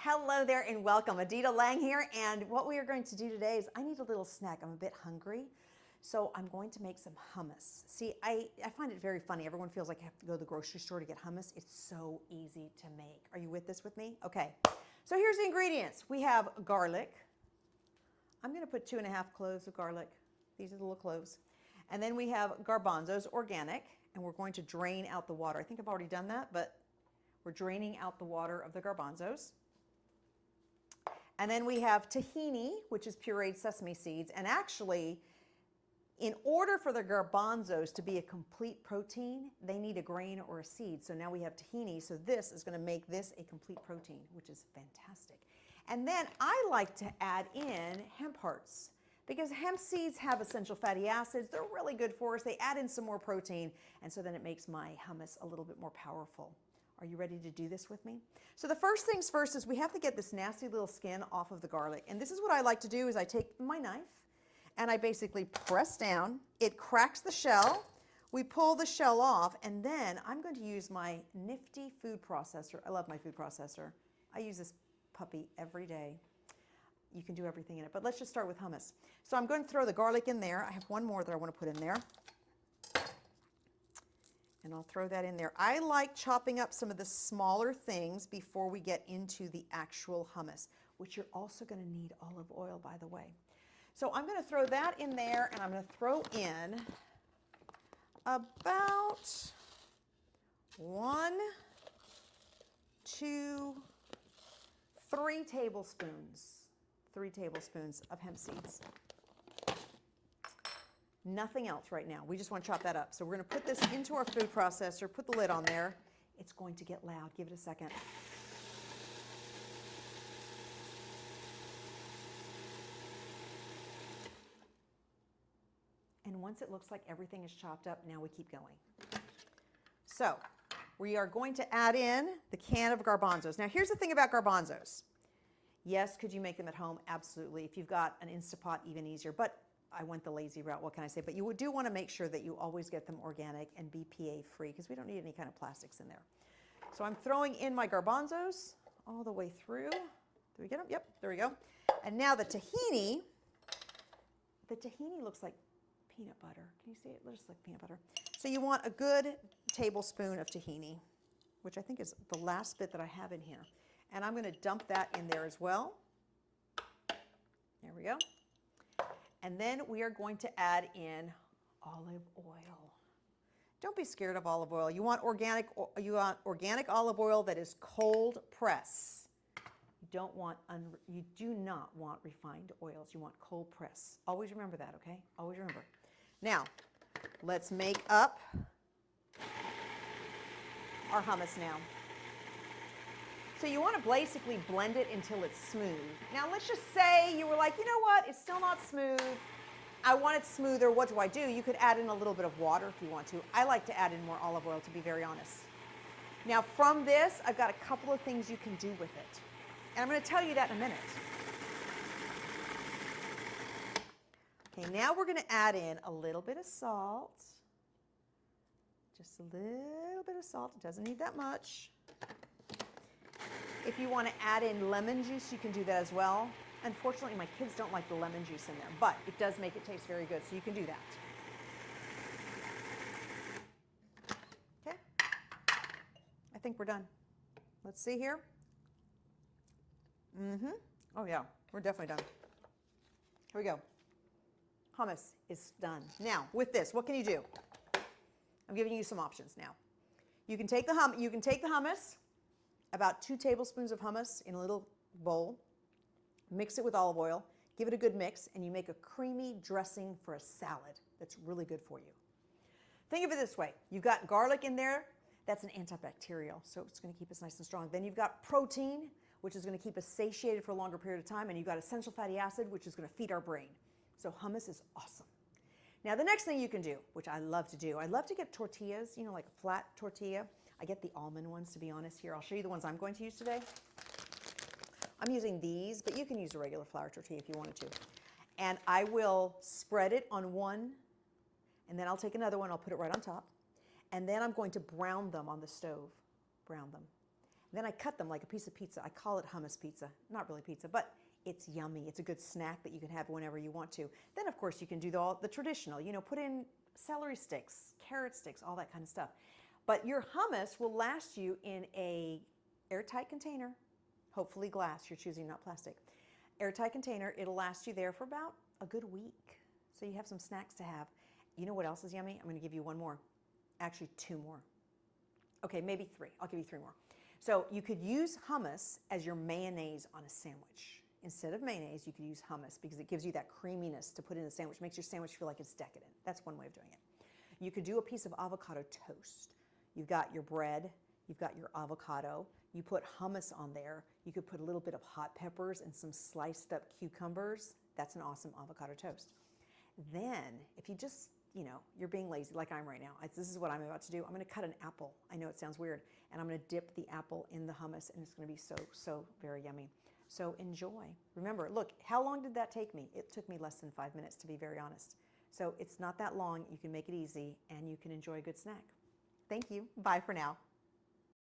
Hello there and welcome. Adita Lang here, and what we are going to do today is I need a little snack. I'm a bit hungry, so I'm going to make some hummus. See, I find it very funny. Everyone feels like I have to go to the grocery store to get hummus. It's so easy to make. Are you with this with me? Okay, so here's the ingredients. We have garlic. I'm going to put 2½ cloves of garlic. These are the little cloves. And then we have garbanzos, organic, and we're going to drain out the water. I think I've already done that, but we're draining out the water of the garbanzos. And then we have tahini, which is pureed sesame seeds. And actually, in order for the garbanzos to be a complete protein, they need a grain or a seed. So now we have tahini. So this is going to make this a complete protein, which is fantastic. And then I like to add in hemp hearts because hemp seeds have essential fatty acids. They're really good for us. They add in some more protein. And so then it makes my hummus a little bit more powerful. Are you ready to do this with me? So the first things first is we have to get this nasty little skin off of the garlic. And this is what I like to do is I take my knife and I basically press down. It cracks the shell. We pull the shell off, and then I'm going to use my nifty food processor. I love my food processor. I use this puppy every day. You can do everything in it, but let's just start with hummus. So I'm going to throw the garlic in there. I have one more that I want to put in there. And I'll throw that in there. I like chopping up some of the smaller things before we get into the actual hummus, which you're also going to need olive oil, by the way. So I'm going to throw that in there, and I'm going to throw in about 1, 2, 3 tablespoons. 3 tablespoons of hemp seeds. Nothing else right now. We just want to chop that up. So we're going to put this into our food processor, put the lid on there. It's going to get loud. Give it a second. And once it looks like everything is chopped up, now we keep going. So we are going to add in the can of garbanzos. Now here's the thing about garbanzos. Yes, could you make them at home? Absolutely. If you've got an Instapot, even easier. But I went the lazy route, what can I say? But you do want to make sure that you always get them organic and BPA free because we don't need any kind of plastics in there. So I'm throwing in my garbanzos all the way through. Did we get them? Yep, there we go. And now the tahini looks like peanut butter. Can you see it? It looks like peanut butter. So you want a good tablespoon of tahini, which I think is the last bit that I have in here. And I'm going to dump that in there as well. There we go. And then we are going to add in olive oil. Don't be scared of olive oil. You want organic olive oil that is cold press. You do not want refined oils. You want cold press. Always remember that, okay? Always remember. Now, let's make up our hummus now. So you want to basically blend it until it's smooth. Now let's just say you were like, you know what, it's still not smooth. I want it smoother. What do? You could add in a little bit of water if you want to. I like to add in more olive oil, to be very honest. Now from this, I've got a couple of things you can do with it. And I'm going to tell you that in a minute. Okay, now we're going to add in a little bit of salt. Just a little bit of salt. It doesn't need that much. If you want to add in lemon juice, you can do that as well. Unfortunately, my kids don't like the lemon juice in there, but it does make it taste very good, so you can do that. Okay, I think we're done. Let's see here. Oh yeah, we're definitely done. Here we go. Hummus is done. Now, with this, what can you do? I'm giving you some options now. You can take the hummus, about 2 tablespoons of hummus in a little bowl, mix it with olive oil, give it a good mix, and you make a creamy dressing for a salad that's really good for you. Think of it this way. You've got garlic in there. That's an antibacterial, so it's going to keep us nice and strong. Then you've got protein, which is going to keep us satiated for a longer period of time, and you've got essential fatty acid, which is going to feed our brain. So hummus is awesome. Now the next thing you can do, which I love to do, I love to get tortillas, you know, like a flat tortilla. I get the almond ones, to be honest. Here, I'll show you the ones I'm going to use today. I'm using these, but you can use a regular flour tortilla if you wanted to. And I will spread it on one, and then I'll take another one, I'll put it right on top, and then I'm going to brown them on the stove. Brown them. Then I cut them like a piece of pizza. I call it hummus pizza. Not really pizza, but it's yummy. It's a good snack that you can have whenever you want to. Then, of course, you can do the traditional, put in celery sticks, carrot sticks, all that kind of stuff. But your hummus will last you in a airtight container, hopefully glass. You're choosing not plastic. Airtight container. It'll last you there for about a good week. So you have some snacks to have. You know what else is yummy? I'm going to give you one more. Actually, two more. Okay, maybe three. I'll give you three more. So you could use hummus as your mayonnaise on a sandwich. Instead of mayonnaise, you could use hummus because it gives you that creaminess to put in the sandwich, makes your sandwich feel like it's decadent. That's one way of doing it. You could do a piece of avocado toast. You've got your bread, you've got your avocado, you put hummus on there, you could put a little bit of hot peppers and some sliced up cucumbers. That's an awesome avocado toast. Then, if you just, you're being lazy like I'm right now. This is what I'm about to do. I'm going to cut an apple. I know it sounds weird. And I'm going to dip the apple in the hummus, and it's going to be so, so very yummy. So enjoy. Remember, look, how long did that take me? It took me less than 5 minutes, to be very honest. So it's not that long. You can make it easy, and you can enjoy a good snack. Thank you. Bye for now.